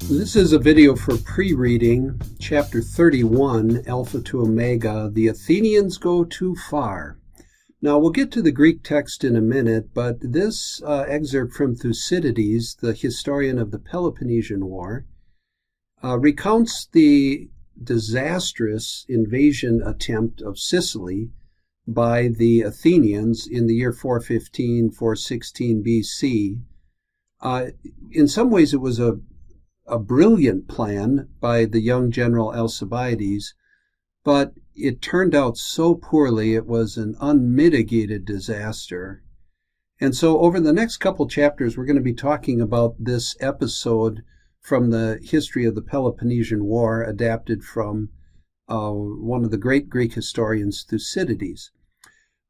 This is a video for pre-reading, chapter 31, Alpha to Omega, The Athenians Go Too Far. Now, we'll get to the Greek text in a minute, but this excerpt from Thucydides, the historian of the Peloponnesian War, recounts the disastrous invasion attempt of Sicily by the Athenians in the year 415, 416 BC. In some ways, it was a brilliant plan by the young general Alcibiades, but it turned out so poorly it was an unmitigated disaster. And so over the next couple chapters, we're going to be talking about this episode from the history of the Peloponnesian War, adapted from one of the great Greek historians, Thucydides.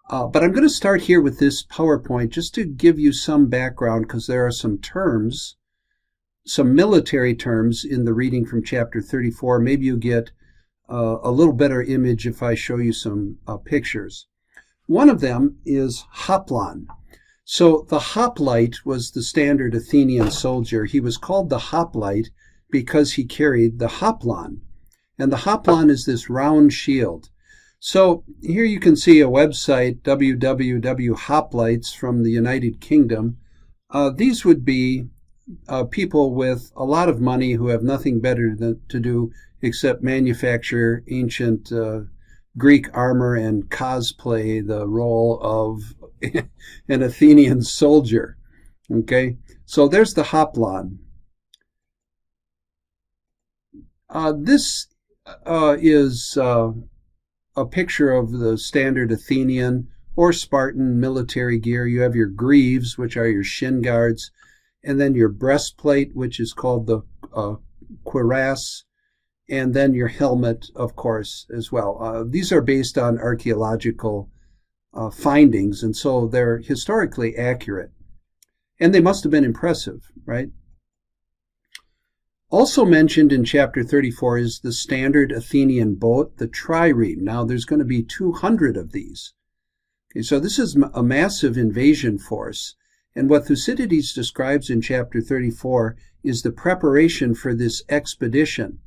But I'm going to start here with this PowerPoint just to give you some background, because there are some terms, some military terms in the reading from chapter 34. Maybe you get a little better image if I show you some pictures. One of them is hoplon. So the hoplite was the standard Athenian soldier. He was called the hoplite because he carried the hoplon. And the hoplon is this round shield. So here you can see a website, www.hoplites from the United Kingdom. These would be people with a lot of money who have nothing better to do except manufacture ancient Greek armor and cosplay the role of an Athenian soldier. Okay, so there's the hoplon. This is a picture of the standard Athenian or Spartan military gear. You have your greaves, which are your shin guards, and then your breastplate, which is called the cuirass, and then your helmet, of course, as well. These are based on archaeological findings, and so they're historically accurate. And they must have been impressive, right? Also mentioned in chapter 34 is the standard Athenian boat, the trireme. Now, there's going to be 200 of these. Okay, so this is a massive invasion force. And what Thucydides describes in chapter 34 is the preparation for this expedition.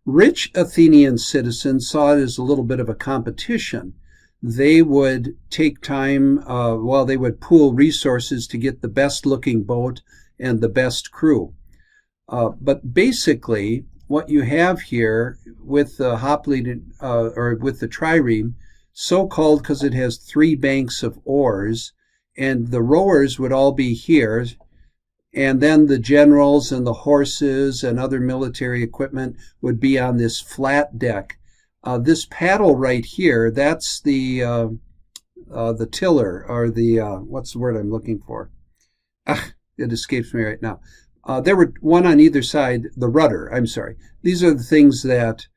Rich Athenian citizens saw it as a little bit of a competition. They would take time, they would pool resources to get the best looking boat and the best crew. But basically, what you have here with the hoplite, or with the trireme, so-called because it has 3 banks of oars, and the rowers would all be here, and then the generals and the horses and other military equipment would be on this flat deck. This paddle right here, that's the tiller, or the, what's the word I'm looking for? It escapes me right now. There were one on either side, the rudder, I'm sorry. These are the things that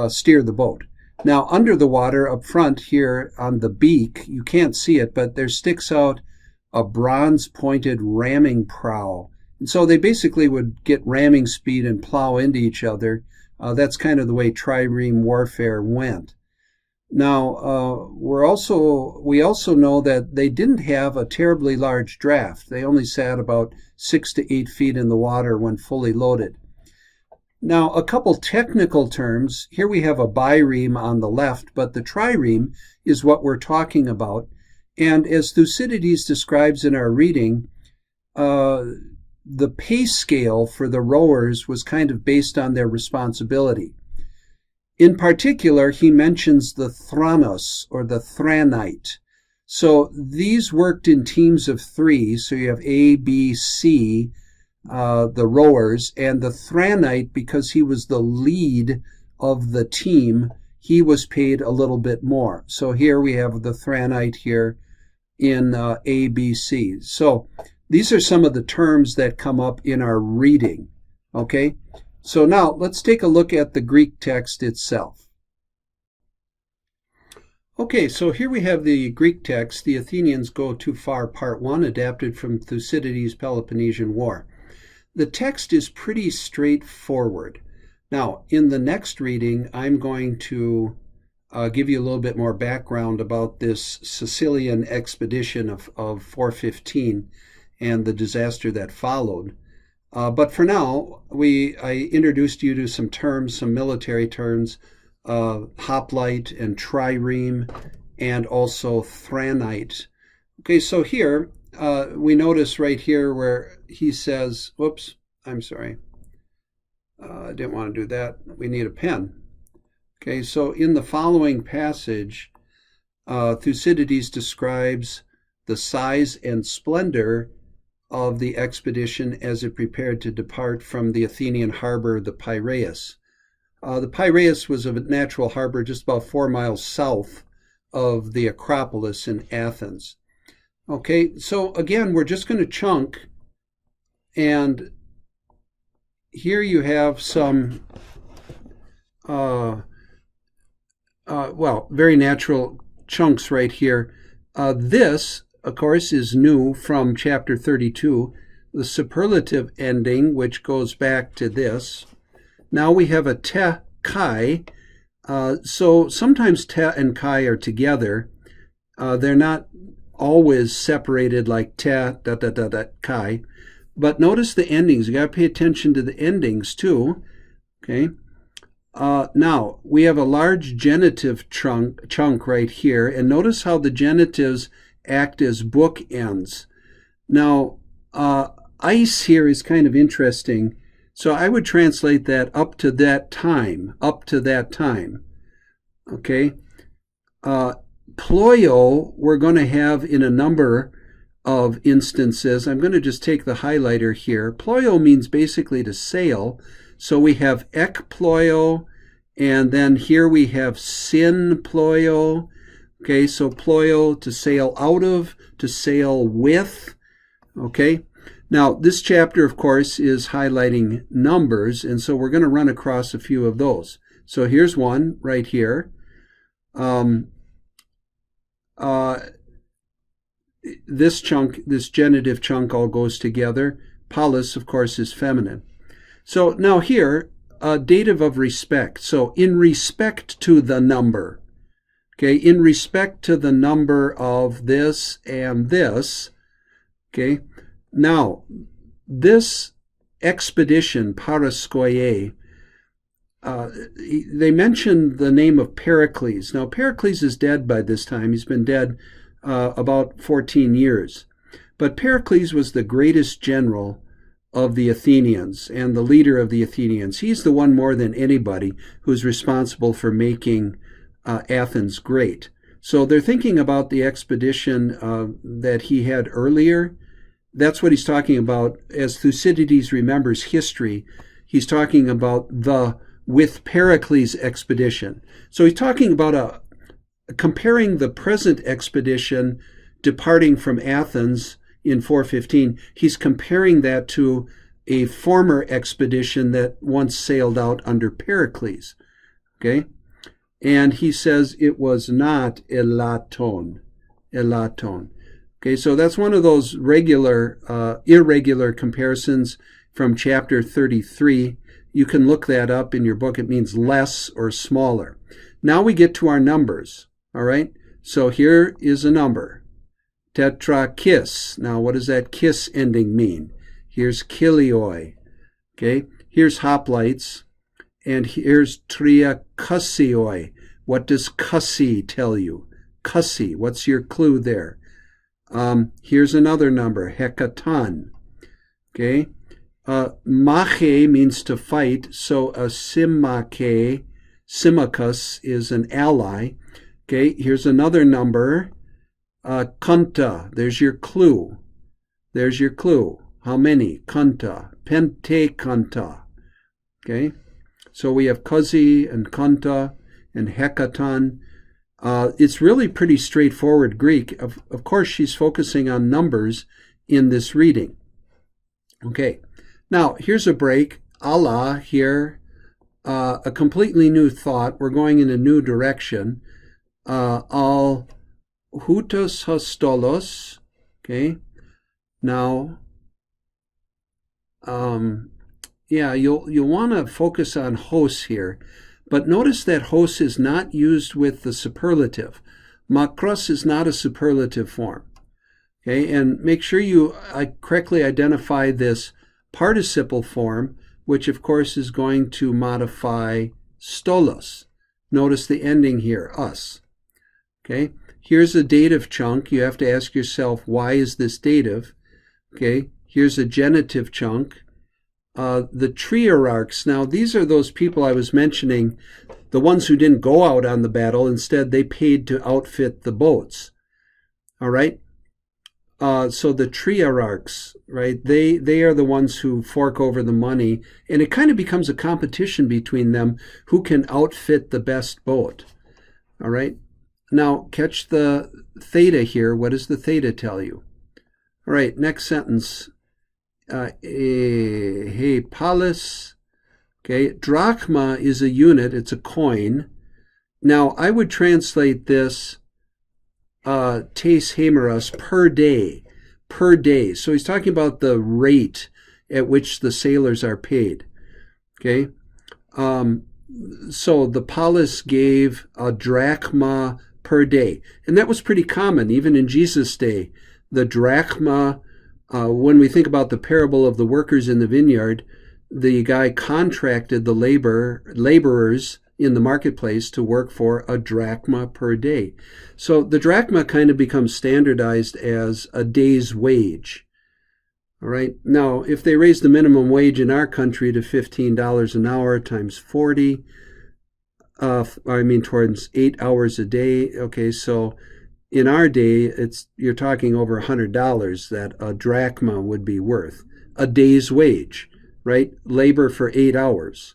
steer the boat. Now, under the water up front here on the beak, you can't see it, but there sticks out a bronze-pointed ramming prow. And so they basically would get ramming speed and plow into each other. That's kind of the way trireme warfare went. Now, we also know that they didn't have a terribly large draft. They only sat about 6 to 8 feet in the water when fully loaded. Now, a couple technical terms. Here we have a bireme on the left, but the trireme is what we're talking about. And as Thucydides describes in our reading, the pay scale for the rowers was kind of based on their responsibility. In particular, he mentions the thranos, or the thranite. So these worked in teams of 3, so you have A, B, C, the rowers, and the thranite, because he was the lead of the team, he was paid a little bit more. So here we have the thranite here in A, B, C. So these are some of the terms that come up in our reading, okay? So now let's take a look at the Greek text itself. Okay, so here we have the Greek text, The Athenians Go Too Far, Part 1, adapted from Thucydides' Peloponnesian War. The text is pretty straightforward. Now, in the next reading, I'm going to give you a little bit more background about this Sicilian expedition of 415 and the disaster that followed. But for now, I introduced you to some terms, some military terms, hoplite and trireme, and also thranite. Okay, so here we notice right here where he says, whoops, I'm sorry. I didn't want to do that. We need a pen. Okay, so in the following passage, Thucydides describes the size and splendor of the expedition as it prepared to depart from the Athenian harbor, the Piraeus. The Piraeus was a natural harbor just about 4 miles south of the Acropolis in Athens. Okay, so again, we're just going to chunk, and here you have some, very natural chunks right here. This, of course, is new from chapter 32, the superlative ending, which goes back to this. Now we have a te chi. So sometimes te and chi are together. They're not always separated like te, chi. But notice the endings. You got to pay attention to the endings too. Okay. Now we have a large genitive chunk right here, and notice how the genitives act as bookends. Now, ice here is kind of interesting. So I would translate that up to that time, Okay. Ploio, we're going to have in a number of instances. I'm going to just take the highlighter here. Ploio means basically to sail. So we have ek ploio, and then here we have sin ploio. Okay, so ploio, to sail out of, to sail with. Okay, now this chapter, of course, is highlighting numbers, and so we're going to run across a few of those. So here's one right here. This chunk, this genitive chunk, all goes together. Polis, of course, is feminine. So now here, dative of respect. So in respect to the number. Okay, in respect to the number of this and this. Okay, now this expedition, paraskoie, they mentioned the name of Pericles. Now, Pericles is dead by this time. He's been dead about 14 years. But Pericles was the greatest general of the Athenians and the leader of the Athenians. He's the one more than anybody who's responsible for making Athens great. So they're thinking about the expedition that he had earlier. That's what he's talking about. As Thucydides remembers history, he's talking about the with Pericles expedition. So he's talking about comparing the present expedition departing from Athens in 415. He's comparing that to a former expedition that once sailed out under Pericles. Okay? And he says it was not elaton. Okay, so that's one of those irregular comparisons from chapter 33. You can look that up in your book. It means less or smaller. Now we get to our numbers. All right, so here is a number. Tetrakis. Now, what does that kiss ending mean? Here's kilioi. Okay, here's hoplites. And here's triakusioi. What does kusi tell you? Kusi, what's your clue there? Here's another number, hekaton. Okay, mache means to fight, so a symmachus is an ally. Okay, here's another number, kanta. There's your clue. How many? Kanta, pentekanta. Okay, so we have kusi and kanta and hekaton. It's really pretty straightforward Greek. Of course, she's focusing on numbers in this reading. Okay, now here's a break. Allah here, a completely new thought. We're going in a new direction. Al hutos hostolos. Okay, now, you'll want to focus on hos here. But notice that hos is not used with the superlative. Makros is not a superlative form. Okay, and make sure you correctly identify this participle form, which of course is going to modify stolos. Notice the ending here, us. Okay, here's a dative chunk. You have to ask yourself, why is this dative? Okay, here's a genitive chunk. The trierarchs, now these are those people I was mentioning, the ones who didn't go out on the battle. Instead, they paid to outfit the boats. All right? So the trierarchs, right, they are the ones who fork over the money, and it kind of becomes a competition between them who can outfit the best boat. All right? Now, catch the theta here. What does the theta tell you? All right, next sentence. Hey, polis. Okay, drachma is a unit. It's a coin. Now, I would translate this tes hemeros, per day. Per day. So he's talking about the rate at which the sailors are paid. Okay? So the polis gave a drachma per day. And that was pretty common, even in Jesus' day. The drachma, when we think about the parable of the workers in the vineyard, the guy contracted the laborers in the marketplace to work for a drachma per day. So the drachma kind of becomes standardized as a day's wage. All right. Now, if they raise the minimum wage in our country to $15 an hour times 40, towards 8 hours a day. Okay, so in our day, you're talking over $100 that a drachma would be worth. A day's wage, right? Labor for 8 hours,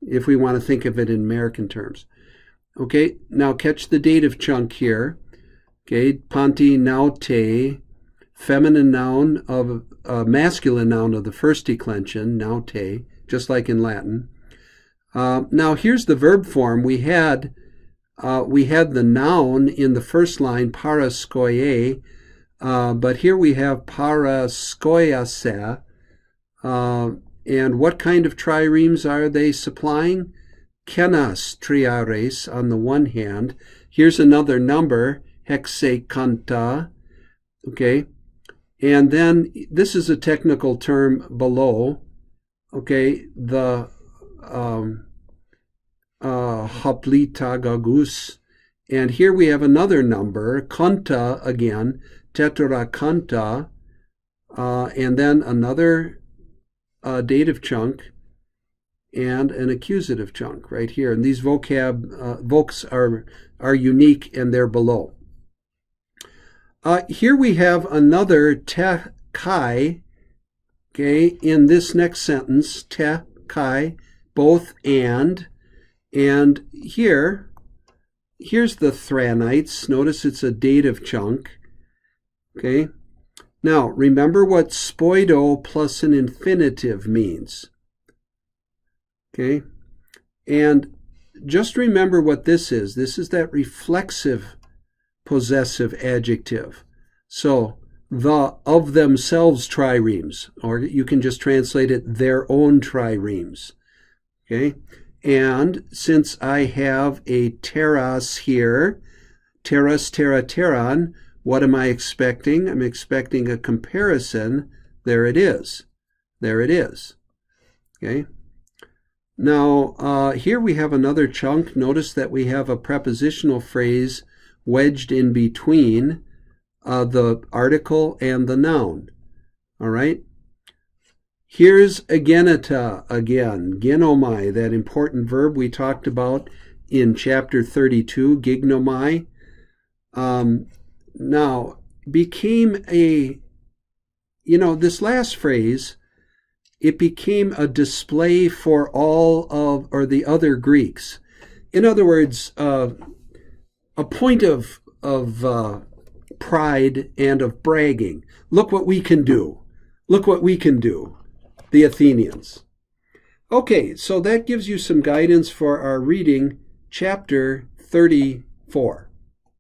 if we want to think of it in American terms. Okay, now catch the dative chunk here. Okay, panti naute, feminine noun of masculine noun of the first declension, naute, just like in Latin. Now here's the verb form. We had the noun in the first line, paraskoie, but here we have paraskoiase. And what kind of triremes are they supplying? Kenas triares on the one hand. Here's another number, hexakanta. Okay, and then this is a technical term below. Okay, the hoplitagagus, and here we have another number, kanta again, tetracanta, and then another dative chunk and an accusative chunk right here. And these vocs are unique, and they're below. Here we have another te kai, okay, in this next sentence, te kai, both and here's the thranites. Notice it's a dative chunk, okay. Now, remember what spoido plus an infinitive means, okay, and just remember what this is. This is that reflexive possessive adjective. So, the of themselves triremes, or you can just translate it their own triremes. Okay? And since I have a teras here, teras, terra, teran, what am I expecting? I'm expecting a comparison. There it is. There it is. Okay? Now, here we have another chunk. Notice that we have a prepositional phrase wedged in between the article and the noun. All right? Here's agenita again, ginomai, that important verb we talked about in chapter 32, gignomai. Now, became this last phrase, it became a display for all of, or the other Greeks. In other words, a point of pride and of bragging. Look what we can do. Look what we can do, the Athenians. Okay, so that gives you some guidance for our reading, chapter 34.